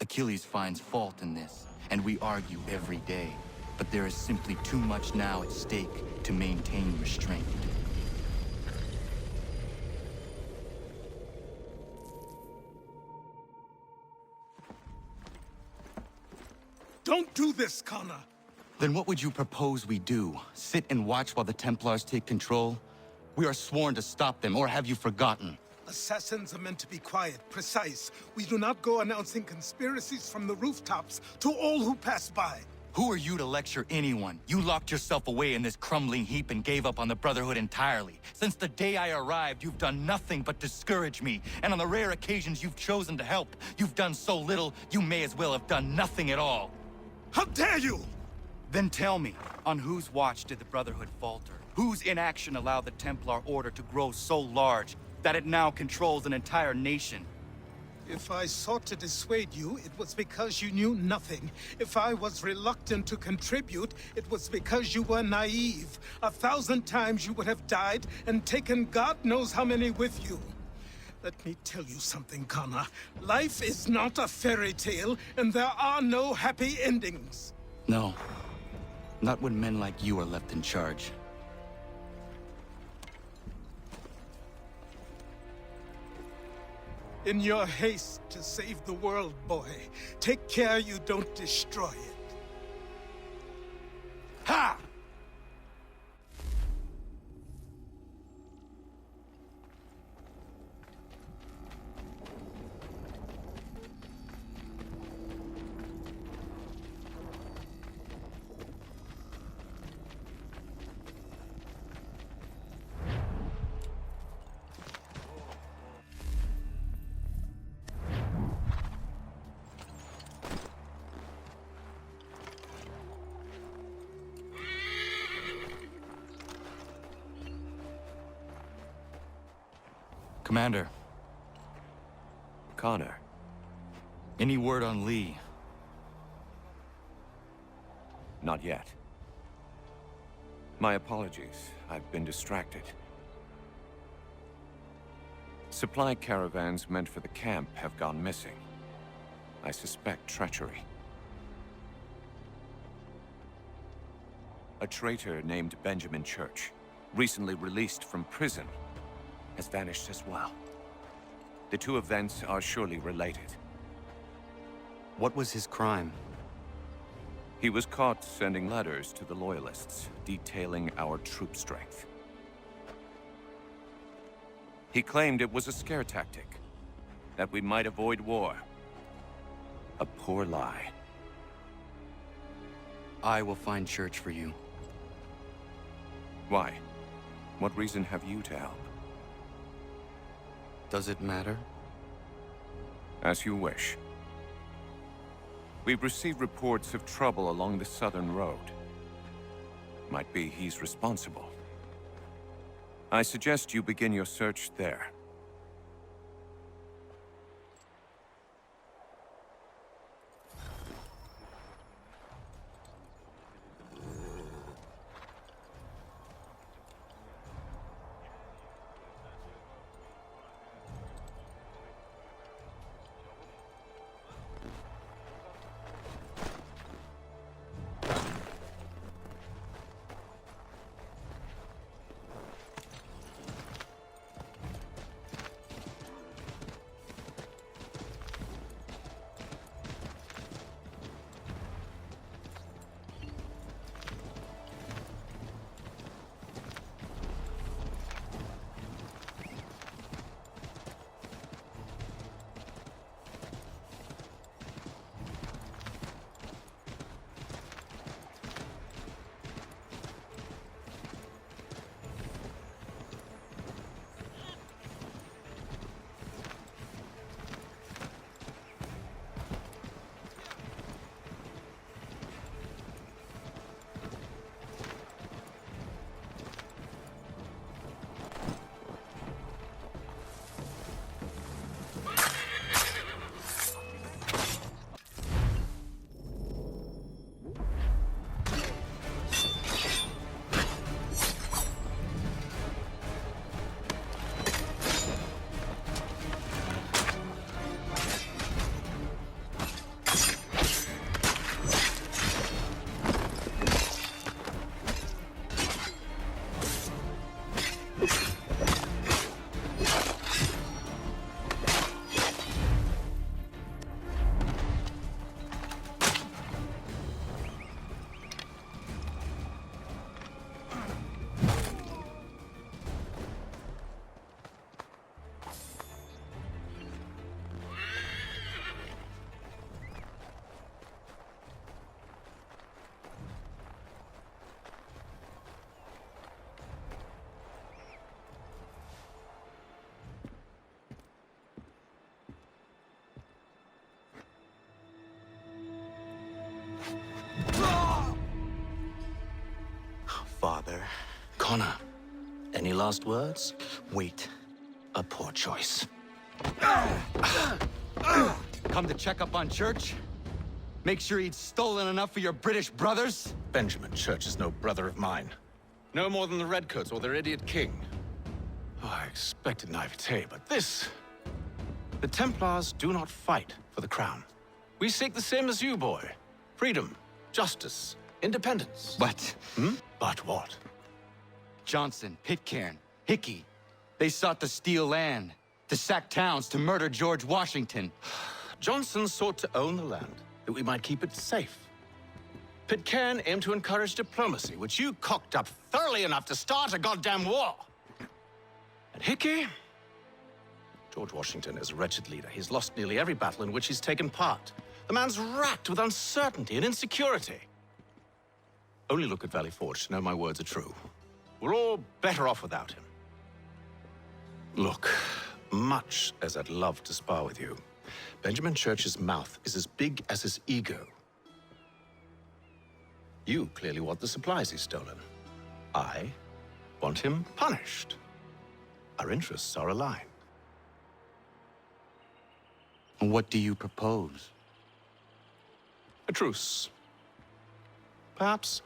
Achilles finds fault in this, and we argue every day. But there is simply too much now at stake to maintain restraint. Don't do this, Connor! Then what would you propose we do? Sit and watch while the Templars take control? We are sworn to stop them, or have you forgotten? Assassins are meant to be quiet, precise. We do not go announcing conspiracies from the rooftops to all who pass by. Who are you to lecture anyone? You locked yourself away in this crumbling heap and gave up on the Brotherhood entirely. Since the day I arrived, you've done nothing but discourage me. And on the rare occasions you've chosen to help, you've done so little, you may as well have done nothing at all. How dare you! Then tell me, on whose watch did the Brotherhood falter? Whose inaction allowed the Templar Order to grow so large that it now controls an entire nation? If I sought to dissuade you, it was because you knew nothing. If I was reluctant to contribute, it was because you were naive. 1,000 times you would have died and taken God knows how many with you. Let me tell you something, Connor. Life is not a fairy tale, and there are no happy endings. No. Not when men like you are left in charge. In your haste to save the world, boy, take care you don't destroy it. Ha! Commander, Connor. any word on Lee? Not yet. My apologies. I've been distracted. Supply caravans meant for the camp have gone missing. I suspect treachery. A traitor named Benjamin Church, recently released from prison, has vanished as well. The two events are surely related. What was his crime? He was caught sending letters to the Loyalists, detailing our troop strength. He claimed it was a scare tactic, that we might avoid war. A poor lie. I will find Church for you. Why? What reason have you to help? Does it matter? As you wish. We've received reports of trouble along the southern road. Might be he's responsible. I suggest you begin your search there. Connor, any last words? Wait. A poor choice. Come to check up on Church? Make sure he'd stolen enough for your British brothers? Benjamin Church is no brother of mine. No more than the Redcoats or their idiot king. Oh, I expected naivete, but this... The Templars do not fight for the crown. We seek the same as you, boy. Freedom, justice, independence. But But what? Johnson, Pitcairn, Hickey, they sought to steal land, to sack towns, to murder George Washington. Johnson sought to own the land, that we might keep it safe. Pitcairn aimed to encourage diplomacy, which you cocked up thoroughly enough to start a goddamn war. And Hickey? George Washington is a wretched leader. He's lost nearly every battle in which he's taken part. The man's racked with uncertainty and insecurity. Only look at Valley Forge to know my words are true. We're all better off without him. Look, much as I'd love to spar with you, Benjamin Church's mouth is as big as his ego. You clearly want the supplies he's stolen. I want him punished. Our interests are aligned. What do you propose? A truce. Perhaps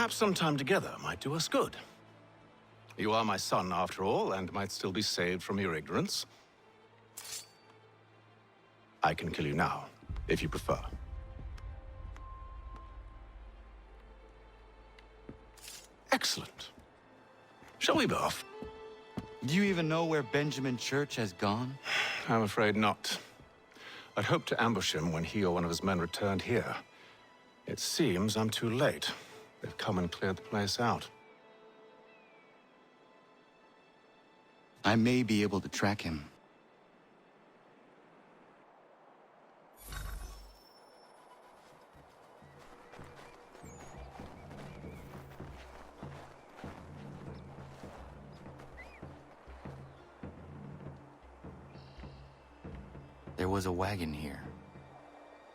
some time together might do us good. You are my son, after all, and might still be saved from your ignorance. I can kill you now, if you prefer. Excellent. Shall we be off? Do you even know where Benjamin Church has gone? I'm afraid not. I'd hoped to ambush him when he or one of his men returned here. It seems I'm too late. They've come and cleared the place out. I may be able to track him. There was a wagon here,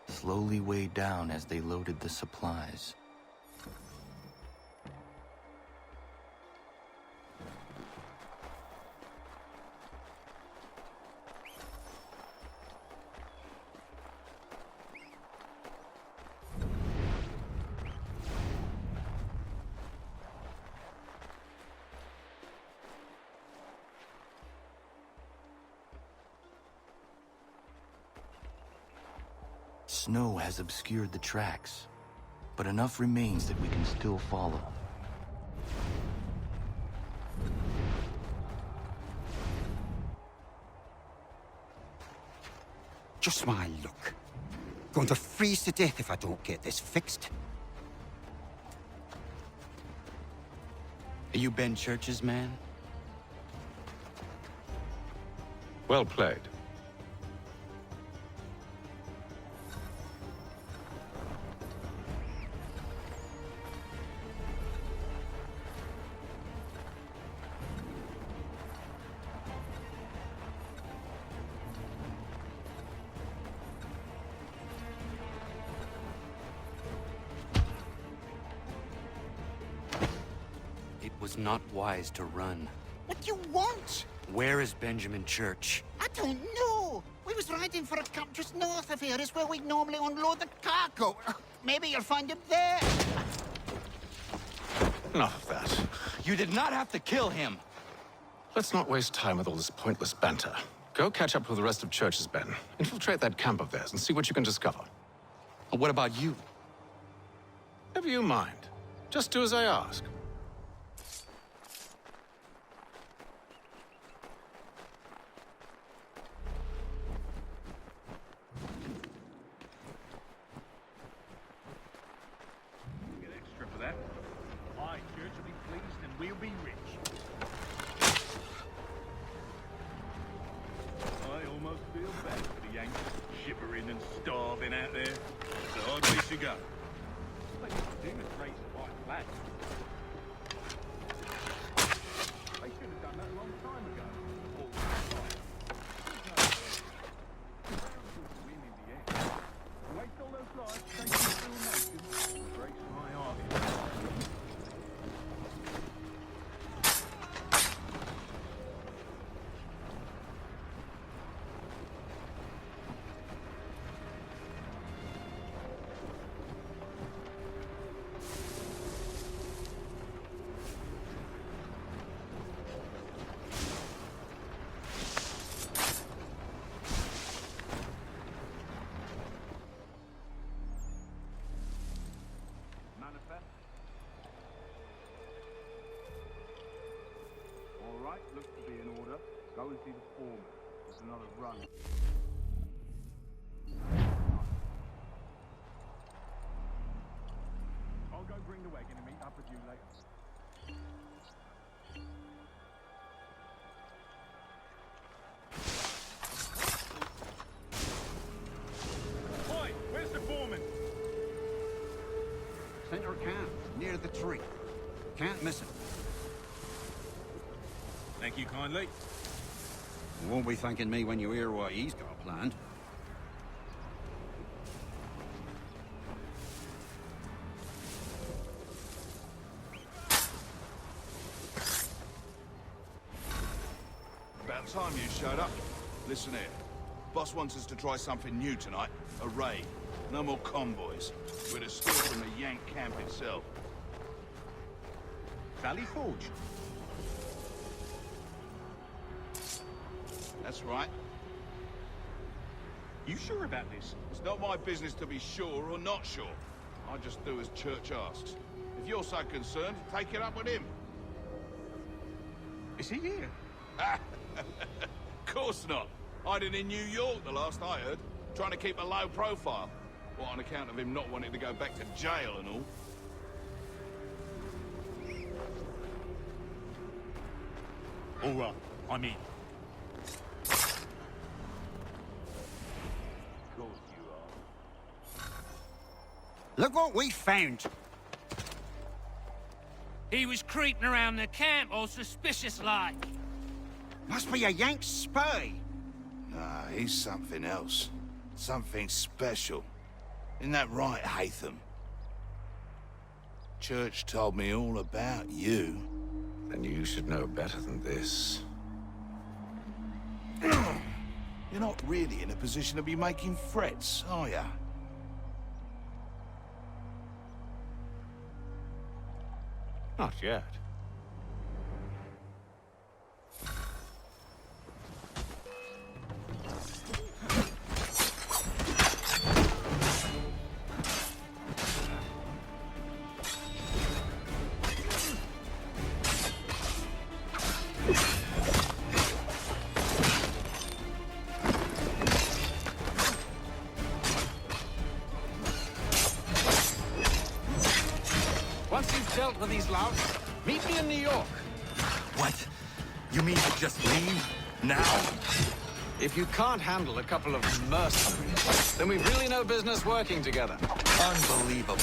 slowly weighed down as they loaded the supplies. Snow has obscured the tracks, but enough remains that we can still follow. Just my luck. Going to freeze to death if I don't get this fixed. Are you Ben Church's man? Well played. It was not wise to run. What do you want? Where is Benjamin Church? I don't know. We was riding for a camp just north of here. Is where we'd normally unload the cargo. Maybe you'll find him there. Enough of that. You did not have to kill him! Let's not waste time with all this pointless banter. Go catch up with the rest of Church's men. Infiltrate that camp of theirs and see what you can discover. What about you? Never you mind. Just do as I ask. Get extra for that. Aye, Church will be pleased and we'll be rich. I almost feel bad for the Yanks, shivering and starving out there. It's a hard place to go. They used to do is raise a white flag. They should have done that a long time ago. All win in the end. Waste all those lives, take you to a nation, breaks my heart. another run. I'll go bring the wagon and meet up with you later. Oi, where's the foreman? Center camp, near the tree. Can't miss him. Thank you kindly. You won't be thanking me when you hear what he's got planned. About time you showed up. Listen here. Boss wants us to try something new tonight. A raid. No more convoys. We're to steal from the Yank camp itself. Valley Forge. That's right. You sure about this? It's not my business to be sure or not sure. I just do as Church asks. If you're so concerned, take it up with him. Is he here? Of course not. Hiding in New York, the last I heard. Trying to keep a low profile. What, on account of him not wanting to go back to jail and all? All right, I'm in. Of course you are. Look what we found! He was creeping around the camp all suspicious-like. Must be a Yank spy! Nah, he's something else. Something special. Isn't that right, Hatham? Church told me all about you. Then you should know better than this. You're not really in a position to be making threats, are ya? Not yet. Once you've dealt with these louts, meet me in New York. What? You mean to just leave? Now? If you can't handle a couple of mercenaries, then we've really no business working together. Unbelievable.